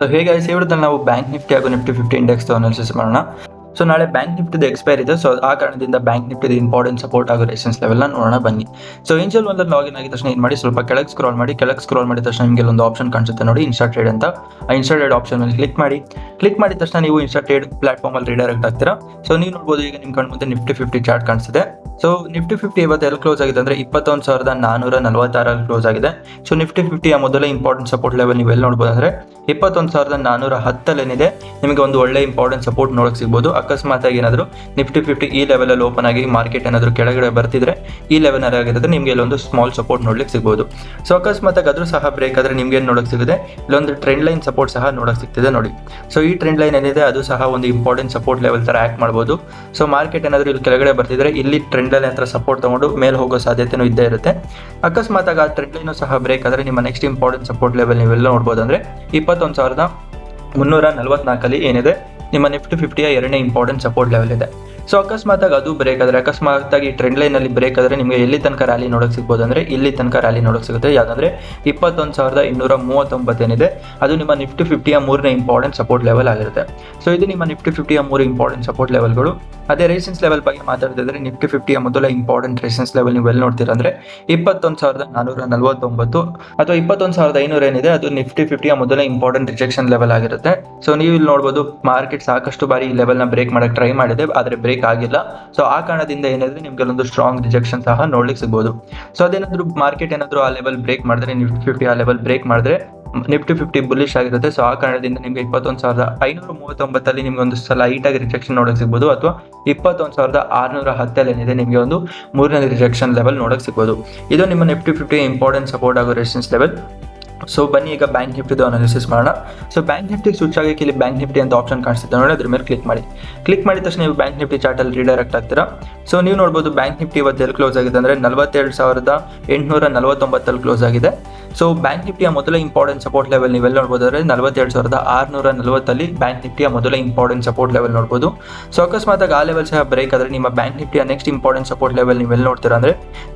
So ಹೇಗೆ ಇವತ್ತಲ್ಲಿ ನಾವು bank Nifty ಹಾಗೂ ನಿಫ್ಟಿ 50 ಇಂಡೆಕ್ಸ್ ಅನಾಲಿಸಿಸ್ ಮಾಡೋಣ. ಸೊ ನಾಳೆ ಬ್ಯಾಂಕ್ ನಿಫ್ಟಿದು ಎಕ್ಸ್ಪೈರ್ ಇದೆ. ಸೊ ಆ ಕಾರಣದಿಂದ ಬ್ಯಾಂಕ್ ನಿಫ್ಟಿದು ಇಂಪಾರ್ಟೆಂಟ್ ಸಪೋರ್ಟ್ ಹಾಗೂ ರೆಸಿಸ್ಟೆನ್ಸ್ ಲೆವೆಲ್ನ ನೋಡೋಣ ಬನ್ನಿ. ಸೊ ಏಂಜಲ್ ಒಂದಲ್ಲಿ ಲಾಗಿನ್ ಆಗಿದ ತಕ್ಷಣ ಏನು ಮಾಡಿ ಸ್ವಲ್ಪ ಕೆಳಗೆ ಸ್ಕ್ರಾಲ್ ಮಾಡಿದ ತಕ್ಷಣ ನಿಮಗೆ ಒಂದು ಆಪ್ಷನ್ ಕಾಣಿಸುತ್ತೆ ನೋಡಿ, ಇನ್ಸ್ಟಾ ಟ್ರೇಡ್ ಅಂತ. ಆ ಇನ್ಸ್ಟಾ ಟ್ರೇಡ್ ಆಪ್ಷನ್ ಮೇಲೆ ಕ್ಲಿಕ್ ಮಾಡಿದ ತಕ್ಷಣ ನೀವು ಇನ್ಸ್ಟಾ ಟ್ರೇಡ್ ಪ್ಲಾಟ್ಫಾರ್ಮ್ ಅಲ್ಲಿ ರಿಡೈರೆಕ್ಟ್ ಆಗ್ತೀರಾ. ಸೊ ನೀವು ನೋಡ್ಬೋದು ಈಗ ನಿಮ್ಮ ಕಣ್ಮುಂದೆ ನಿಫ್ಟಿ 50 ಚಾರ್ಟ್ ಕಾಣಿಸ್ತಿದೆ. ಸೊ ನಿಫ್ಟಿ 50 ಇವತ್ತು ಎಲ್ಲಿ ಕ್ಲೋಸ್ ಆಗಿದೆ ಅಂದರೆ 21,446 ಕ್ಲೋಸ್ ಆಗಿದೆ. ಸೊ ನಿಫ್ಟಿ 50ಯ ಮೊದಲ ಇಂಪಾರ್ಟೆಂಟ್ ಸಪೋರ್ಟ್ ಲೆವೆಲ್ ನೀವು ಎಲ್ಲಿ ನೋಡ್ಬೋದು ಅಂದರೆ 21,410 ಏನಿದೆ, ನಿಮಗೆ ಒಂದು ಒಳ್ಳೆ ಇಂಪಾರ್ಟೆಂಟ್ ಸಪೋರ್ಟ್ ನೋಡಕ್ಕೆ ಸಿಗ್ಬೋದು. ಅಕಸ್ಮಾತ್ ಆಗಿ ಏನಾದರೂ ನಿಫ್ಟಿ 50 ಈ ಲೆವೆಲಲ್ಲಿ ಓಪನ್ ಆಗಿ ಮಾರ್ಕೆಟ್ ಏನಾದರೂ ಕೆಳಗಡೆ ಬರ್ತಿದ್ರೆ ಈ ಲೆವೆಲ್ ಆಗಿರುತ್ತೆ, ನಿಮಗೆ ಇಲ್ಲೊಂದು ಸ್ಮಾಲ್ ಸಪೋರ್ಟ್ ನೋಡ್ಲಿಕ್ಕೆ ಸಿಗ್ಬೋದು. ಸೊ ಅಕಸ್ಮಾತ್ ಆಗಿ ಅದ್ರೂ ಸಹ ಬ್ರೇಕ್ ಆದರೆ ನಿಮ್ಗೆ ಏನು ನೋಡಕ್ಕೆ ಸಿಗುತ್ತೆ, ಇಲ್ಲೊಂದು ಟ್ರೆಂಡ್ ಲೈನ್ ಸಪೋರ್ಟ್ ಸಹ ನೋಡಕ್ಕೆ ಸಿಗ್ತಿದೆ ನೋಡಿ. ಸೊ ಈ ಟ್ರೆಂಡ್ ಲೈನ್ ಏನಿದೆ ಅದು ಸಹ ಒಂದು ಇಂಪಾರ್ಟೆಂಟ್ ಸಪೋರ್ಟ್ ಲೆವೆಲ್ ಥರ ಆ್ಯಕ್ಟ್ ಮಾಡ್ಬೋದು. ಸೊ ಮಾರ್ಕೆಟ್ ಏನಾದರೂ ಇಲ್ಲಿ ಕೆಳಗಡೆ ಬರ್ತಿದ್ರೆ ಇಲ್ಲಿ ಟ್ರೆಂಡ್ ಲೈನ್ ಹತ್ರ ಸಪೋರ್ಟ್ ತಗೊಂಡು ಮೇಲೆ ಹೋಗೋ ಸಾಧ್ಯತೆನೂ ಇದ್ದೇ ಇರುತ್ತೆ. ಅಕಸ್ಮಾತ್ ಆಗಿ ಆ ಟ್ರೆಂಡ್ ಲೈನು ಸಹ ಬ್ರೇಕ್ ಆದರೆ ನಿಮ್ಮ ನೆಕ್ಸ್ಟ್ ಇಂಪಾರ್ಟೆಂಟ್ ಸಪೋರ್ಟ್ ಲೆವೆಲ್ ನೀವೆಲ್ಲ ನೋಡ್ಬೋದು ಅಂದರೆ 21,344 ಏನಿದೆ ನಿಮ್ಮ ನಿಫ್ಟಿ 50ಯ ಎರಡನೇ ಇಂಪಾರ್ಟೆಂಟ್ ಸಪೋರ್ಟ್ ಲೆವೆಲ್ ಇದೆ. ಸೊ ಅಕಸ್ಮಾತ್ ಆಗಿ ಅದು ಬ್ರೇಕ್ ಆದರೆ, ಅಕಸ್ಮಾತ್ ಆಗಿ ಟ್ರೆಂಡ್ ಲೈನಲ್ಲಿ ಬ್ರೇಕ್ ಆದರೆ ನಿಮಗೆ ಎಲ್ಲಿ ತನಕ ರ್ಯಾಲಿ ನೋಡೋಕೆ ಸಿಗ್ಬೋದು ಅಂದರೆ ಇಲ್ಲಿ ತನಕ ರ್ಯಾಲಿ ನೋಡೋಕೆ ಸಿಗುತ್ತೆ. ಯಾವುದಂದ್ರೆ 21,239 ಏನಿದೆ ಅದು ನಿಮ್ಮ ನಿಫ್ಟಿ 50ಯ ಮೂರನೇ ಇಂಪಾರ್ಟೆಂಟ್ ಸಪೋರ್ಟ್ ಲೆವೆಲ್ ಆಗಿರುತ್ತೆ. ಸೊ ಇದು ನಿಮ್ಮ ನಿಫ್ಟಿ 50ಯ ಮೂರು ಇಂಪಾರ್ಟೆಂಟ್ ಸಪೋರ್ಟ್ ಲೆವೆಲ್ಗಳು. ಅದೇ ರೆಸಿಸ್ಟೆನ್ಸ್ ಲೆವೆಲ್ ಬಗ್ಗೆ ಮಾತಾಡ್ತಿದ್ರೆ ನಿಫ್ಟಿ 50ಯ ಮೊದಲ ಇಂಪಾರ್ಟೆಂಟ್ ರೆಸಿಸ್ಟೆನ್ಸ್ ಲೆವೆಲ್ ನೀವು ಎಲ್ಲಿ ನೋಡ್ತೀರಾ ಅಂದರೆ 21,449 ಅಥವಾ 21,500 ಏನಿದೆ ಅದು ನಿಫ್ಟಿ 50ಯ ಮೊದಲ ಇಂಪಾರ್ಟೆಂಟ್ ರಿಜೆಕ್ಷನ್ ಲೆವೆಲ್ ಆಗಿರುತ್ತೆ. ಸೊ ನೀವು ಇಲ್ಲಿ ನೋಡ್ಬೋದು ಮಾರ್ಕೆಟ್ ಸಾಕಷ್ಟು ಬಾರಿ ಈ ಲೆವೆಲ್ನ ಬ್ರೇಕ್ ಮಾಡಕ್ಕೆ ಟ್ರೈ ಮಾಡಿದೆ, ಆದರೆ ಬ್ರೇಕ್ ಆಗಿಲ್ಲ. ಸೊ ಆ ಕಾರಣದಿಂದ ಏನಿದೆ ನಿಮ್ಗೆ ಒಂದು ಸ್ಟ್ರಾಂಗ್ ರಿಜೆಕ್ಷನ್ ಸಹ ನೋಡ್ಲಿಕ್ಕೆ ಸಿಗ್ಬೋದು. ಸೊ ಅದೇನಾದ್ರೂ ಮಾರ್ಕೆಟ್ ಏನಾದರೂ ಆ ಲೆವೆಲ್ ಬ್ರೇಕ್ ಮಾಡಿದ್ರೆ, ನಿಫ್ಟಿ 50 ಆ ಲೆವೆಲ್ ಬ್ರೇಕ್ ಮಾಡಿದ್ರೆ ನಿಫ್ಟಿ 50 ಬುಲಿಶ್ ಆಗಿರುತ್ತೆ. ಸೊ ಆ ಕಾರಣದಿಂದ ನಿಮಗೆ 21,539 ನಿಮ್ಗೆ ಒಂದು ಸ್ಲೈಟ್ ಆಗಿ ರಿಜೆಕ್ಷನ್ ನೋಡಕ್ಕೆ ಸಿಗ್ಬೋದು, ಅಥವಾ 21,610 ಏನಿದೆ ನಿಮಗೆ ಒಂದು ಮೂರನೇ ರಿಜೆಕ್ಷನ್ ಲೆವೆಲ್ ನೋಡಕ್ಕೆ ಸಿಗ್ಬೋದು. ಇದು ನಿಮ್ಮ ನಿಫ್ಟಿ 50 ಇಂಪಾರ್ಟೆಂಟ್ ಸಪೋರ್ಟ್ ಹಾಗೂ ರೆಸಿಸ್ಟೆನ್ಸ್ ಲೆವೆಲ್. ಸೊ ಬನ್ನಿ ಈಗ ಬ್ಯಾಂಕ್ ನಿಫ್ಟಿದು ಅನಾಲಿಸಿಸ್ ಮಾಡೋಣ. ಸೊ ಬ್ಯಾಂಕ್ ನಿಫ್ಟಿಗೆ ಸ್ವಿಚ್ ಆಗಕ್ಕೆ ಇಲ್ಲಿ ಬ್ಯಾಂಕ್ ನಿಫ್ಟಿ ಅಂತ ಆಪ್ಷನ್ ಕಾಣಿಸುತ್ತೆ ನೋಡಿ, ಅದ್ರ ಮೇಲೆ ಕ್ಲಿಕ್ ಮಾಡಿದ ತಕ್ಷಣ ನೀವು ಬ್ಯಾಂಕ್ ನಿಫ್ಟಿ ಚಾರ್ಟಲ್ಲಿ ರಿಡೈರೆಕ್ಟ್ ಆಗ್ತೀರಾ. ಸೊ ನೀವು ನೋಡ್ಬೋದು ಬ್ಯಾಂಕ್ ನಿಫ್ಟಿ ಇವತ್ತು ಎಲ್ಲಿ ಕ್ಲೋಸ್ ಆಗಿದೆ ಅಂದರೆ 47,849 ಕ್ಲೋಸ್ ಆಗಿದೆ. ಸೊ ಬ್ಯಾಂಕ್ ನಿಫ್ಟಿಯ ಮೊದಲ ಇಂಪಾರ್ಟೆಂಟ್ ಸಪೋರ್ಟ್ ಲೆವೆಲ್ ನೀವೆಲ್ಲ ನೋಡ್ಬೋದು ಅಂದರೆ 47,640 ಬ್ಯಾಂಕ್ ನಿಫ್ಟಿಯ ಮೊದಲ ಇಂಪಾರ್ಟೆಂಟ್ ಸಪೋರ್ಟ್ ಲೆವೆಲ್ ನೋಡ್ಬೋದು. ಸೊ ಅಕಸ್ಮಾತ್ ಆಗಿ ಆ ಲೆವೆಲ್ ಸಹ ಬ್ರೇಕ್ ಆದರೆ ನಿಮ್ಮ ಬ್ಯಾಂಕ್ ನಿಫ್ಟಿಯ ನೆಕ್ಸ್ಟ್ ಇಂಪಾರ್ಟೆಂಟ್ ಸಪೋರ್ಟ್ ಲೆವೆಲ್ ನೀವೆಲ್ಲ ನೋಡ್ತೀರಾ ಅಂದರೆ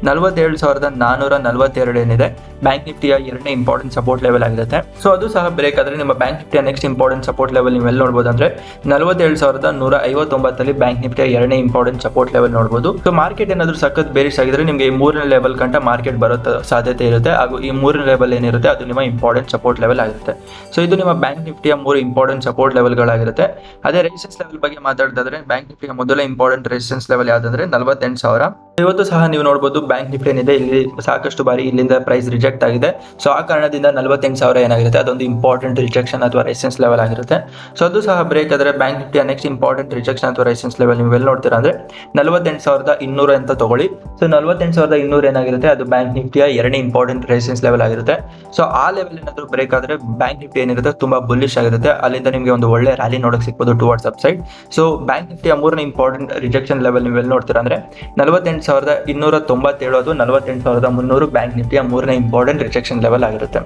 47,442 ಏನಿದೆ ಬ್ಯಾಂಕ್ ನಿಫ್ಟಿಯ ಎರಡನೇ ಇಂಪಾರ್ಟೆಂಟ್ ಸಪೋರ್ಟ್ ಲೆವೆಲ್ ಆಗಿರುತ್ತೆ. ಸೊ ಅದು ಸಹ ಬ್ರೇಕ್ ಆದರೆ ನಿಮ್ಮ ಬ್ಯಾಂಕ್ ನಿಫ್ಟಿಯ ನೆಕ್ಸ್ಟ್ ಇಂಪಾರ್ಟೆಂಟ್ ಸಪೋರ್ಟ್ ಲೆವೆಲ್ ನೀವೆಲ್ಲ ನೋಡ್ಬೋದು ಅಂದರೆ 47,159 ಬ್ಯಾಂಕ್ ನಿಫ್ಟಿಯ ಎರಡನೇ ಇಂಪಾರ್ಟೆಂಟ್ ಸಪೋರ್ಟ್ ಲೆವೆಲ್ ನೋಡ್ಬೋದು. ಸೊ ಮಾರ್ಕೆಟ್ ಏನಾದರೂ ಸಖತ್ ಬೇರಿಶ್ ಆಗಿದ್ರೆ ನಿಮಗೆ ಈ ಮೂರನೇ ಲೆವೆಲ್ ಗಂಟ ಮಾರ್ಕೆಟ್ ಬರೋ ಸಾಧ್ಯತೆ ಇರುತ್ತೆ, ಹಾಗೂ ಈ ಮೂರನೇ ಲೆವೆಲ್ ಏನಿರುತ್ತೆ ಅದು ನಿಮ್ಮ ಇಂಪಾರ್ಟೆಂಟ್ ಸಪೋರ್ಟ್ ಲೆವೆಲ್ ಆಗಿರುತ್ತೆ. ಸೊ ಇದು ನಿಮ್ಮ ಬ್ಯಾಂಕ್ ನಿಫ್ಟಿಯ ಮೂರು ಇಂಪಾರ್ಟೆಂಟ್ ಸಪೋರ್ಟ್ ಲೆವೆಲ್ಗಳಾಗಿರುತ್ತೆ. ಅದೇ ರೆಸಿಸ್ಟೆನ್ಸ್ ಲೆವೆಲ್ ಬಗ್ಗೆ ಮಾತಾಡಿದ್ರೆ ಬ್ಯಾಂಕ್ ನಿಫ್ಟಿಯ ಮೊದಲ ಇಂಪಾರ್ಟೆಂಟ್ ರೆಸಿಸ್ಟೆನ್ಸ್ ಲೆವೆಲ್ ಯಾವುದಂದ್ರೆ 48,000. ಇವತ್ತು ಸಹ ನೀವು ನೋಡಬಹುದು ಬ್ಯಾಂಕ್ ನಿಫ್ಟಿ ಏನಿದೆ ಇಲ್ಲಿ ಸಾಕಷ್ಟು ಬಾರಿ ಇಲ್ಲಿಂದ ಪ್ರೈಸ್ ರಿಜೆಕ್ಟ್ ಆಗಿದೆ. ಸೊ ಆ ಕಾರಣದಿಂದ 48,000 ಏನಾಗಿರುತ್ತೆ ಅದೊಂದು ಇಂಪಾರ್ಟೆಂಟ್ ರಿಜೆಕ್ಷನ್ ಅಥವಾ ರೆಸಿಸ್ಟೆನ್ಸ್ ಲೆವೆಲ್ ಆಗಿರುತ್ತೆ. ಸೊ ಅದು ಸಹ ಬ್ರೇಕ್ ಆದರೆ ಬ್ಯಾಂಕ್ ನಿಫ್ಟಿಯ ನೆಕ್ಸ್ಟ್ ಇಂಪಾರ್ಟೆಂಟ್ ರಿಜೆಕ್ಷನ್ ಅಥವಾ ರೆಸಿಸ್ಟೆನ್ಸ್ ಲೆವೆಲ್ ನೀವು ಎಲ್ಲಿ ನೋಡ್ತೀರಾ ಅಂದ್ರೆ 48,200 ಅಂತ ತಗೊಳ್ಳಿ. ಸೊ 48,200 ಏನಾಗಿರುತ್ತೆ ಅದು ಬ್ಯಾಂಕ್ ನಿಫ್ಟಿಯ ಎರಡನೇ ಇಂಪಾರ್ಟೆಂಟ್ ರೆಸಿಸ್ಟೆನ್ಸ್ ಲೆವೆಲ್ ಆಗಿರುತ್ತೆ. ಸೊ ಆ ಲೆವೆಲ್ ಏನಾದರೂ ಬ್ರೇಕ್ ಆದರೆ ಬ್ಯಾಂಕ್ ನಿಫ್ಟಿ ಏನಿರುತ್ತೆ ತುಂಬಾ ಬುಲ್ಲಿಶ್ ಆಗಿರುತ್ತೆ, ಅಲ್ಲಿಂದ ನಿಮಗೆ ಒಂದು ಒಳ್ಳೆ ರ್ಯಾಲಿ ನೋಡಕ್ಕೆ ಸಿಗ್ಬೋದು towards upside. So bank ನಿಫ್ಟಿಯ ಮೂರನೇ ಇಂಪಾರ್ಟೆಂಟ್ ರಿಜೆಕ್ಷನ್ ಲೆವೆಲ್ ನೀವು ಎಲ್ಲಿ ನೋಡ್ತೀರಾ ಅಂದ್ರೆ 48,297 ಅದು 48,300 ಬ್ಯಾಂಕ್ ನಿಫ್ಟಿಯ ಮೂರನೇ ಇಂಪಾರ್ಟೆಂಟ್ ರಿಜೆಕ್ಷನ್ ಲೆವೆಲ್ ಆಗಿರುತ್ತೆ.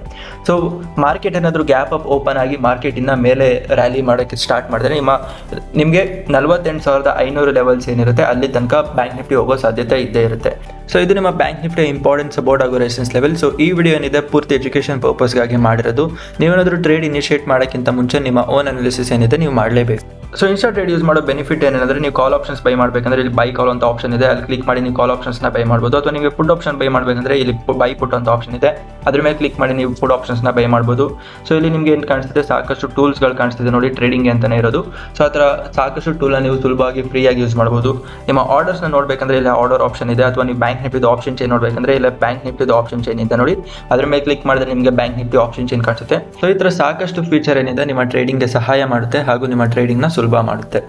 ಸೊ ಮಾರ್ಕೆಟ್ ಏನಾದರೂ ಗ್ಯಾಪ್ ಅಪ್ ಓಪನ್ ಆಗಿ ಮಾರ್ಕೆಟ್ ಇನ್ನ ಮೇಲೆ ರ್ಯಾಲಿ ಮಾಡೋಕ್ಕೆ ಸ್ಟಾರ್ಟ್ ಮಾಡಿದ್ರೆ ನಿಮಗೆ 48,500 ಲೆವೆಲ್ಸ್ ಏನಿರುತ್ತೆ ಅಲ್ಲಿ ತನಕ ಬ್ಯಾಂಕ್ ನಿಫ್ಟಿ ಹೋಗೋ ಸಾಧ್ಯತೆ ಇದ್ದೇ ಇರುತ್ತೆ. ಸೊ ಇದು ನಿಮ್ಮ ಬ್ಯಾಂಕ್ ನಿಫ್ಟಿಯ ಇಂಪಾರ್ಟೆಂಟ್ ಸಪೋರ್ಟ್ ಹಾಗೂ ರೆಸಿಸ್ಟೆನ್ಸ್ ಲೆವೆಲ್. ಸೊ ಈ ವಿಡಿಯೋ ಏನಿದೆ ಪೂರ್ತಿ ಎಜುಕೇಷನ್ ಪರ್ಪಸ್ಗಾಗಿ ಮಾಡಿರೋದು. ನೀವೇನಾದರೂ ಟ್ರೇಡ್ ಇನಿಷಿಯೇಟ್ ಮಾಡೋಕ್ಕಿಂತ ಮುಂಚೆ ನಿಮ್ಮ ಓನ್ ಅನಾಲಿಸಿಸ್ ಏನಿದೆ ನೀವು ಮಾಡಲೇಬೇಕು. ಸೊ ಇನ್ಸ್ಟಾ ಟ್ರೇಡ್ ಯೂಸ್ ಮಾಡೋ ಬೆನಿಫಿಟ್ ಏನಂದ್ರೆ ನೀವು ಕಾಲ್ ಆಪ್ಷನ್ಸ್ ಬೈ ಮಾಡಬೇಕಂದ್ರೆ ಇಲ್ಲಿ ಬೈ ಕಾಲ್ ಅಂತ ಆಪ್ಷನ್ ಇದೆ, ಅಲ್ಲಿ ಕ್ಲಿಕ್ ಮಾಡಿ ನೀವು ಕಾಲ್ ಆಪ್ಷನ್ಸ್ನ ಬೈ ಮಾಡ್ಬೋದು. ಅಥವಾ ನಿಮಗೆ ಫುಡ್ ಆಪ್ಷನ್ ಬೈ ಮಾಡಬೇಕಂದ್ರೆ ಇಲ್ಲಿ ಬೈ ಪುಟ್ ಅಂತ ಆಪ್ಷನ್ ಇದೆ, ಅದ್ರ ಮೇಲೆ ಕ್ಲಿಕ್ ಮಾಡಿ ನೀವು ಫುಡ್ ಆಪ್ಷನ್ಸ್ನ ಬೈ ಮಾಡ್ಬೋದು. ಸೊ ಇಲ್ಲಿ ನಿಮಗೆ ಏನು ಕಾಣಿಸ್ತಿದೆ ಸಾಕಷ್ಟು ಟೂಲ್ಸ್ಗಳು ಕಾಣಿಸ್ತಿದೆ ನೋಡಿ, ಟ್ರೇಡಿಂಗ್ ಅಂತಾನೆ ಇರೋದು. ಸೊ ಆ ಥರ ಸಾಕಷ್ಟು ಟೂಲ್ನ ನೀವು ಸುಲಭವಾಗಿ ಫ್ರೀಯಾಗಿ ಯೂಸ್ ಮಾಡ್ಬೋದು. ನಿಮ್ಮ ಆರ್ಡರ್ಸ್ನ ನೋಡಬೇಕಂದ್ರೆ ಇಲ್ಲಿ ಆರ್ಡರ್ ಆಪ್ಷನ್ ಇದೆ, ಅಥವಾ ನೀವು ಬ್ಯಾಂಕ್ ನಿಫ್ಟಿದು ಆಪ್ಷನ್ ಚೇಂಜ್ ನೋಡಬೇಕಂದ್ರೆ ಇಲ್ಲ ಬ್ಯಾಂಕ್ ನಿಫ್ಟಿದು ಆಪ್ಷನ್ ಚೇಂಜ್ ಇದೆ ನೋಡಿ, ಅದ್ರ ಮೇಲೆ ಕ್ಲಿಕ್ ಮಾಡಿದ್ರೆ ನಿಮಗೆ ಬ್ಯಾಂಕ್ ನಿಫ್ಟಿ ಆಪ್ಷನ್ ಚೇಂಜ್ ಕಾಣಿಸುತ್ತೆ. ಸೊ ಈ ಥರ ಸಾಕಷ್ಟು ಫೀಚರ್ ಏನಿದೆ ನಿಮ್ಮ ಟ್ರೇಡಿಂಗ್ಗೆ ಸಹಾಯ ಮಾಡುತ್ತೆ ಹಾಗೂ ನಿಮ್ಮ ಟ್ರೇಡಿಂಗ್ನ ಸುಲಭ ಮಾಡುತ್ತೆ.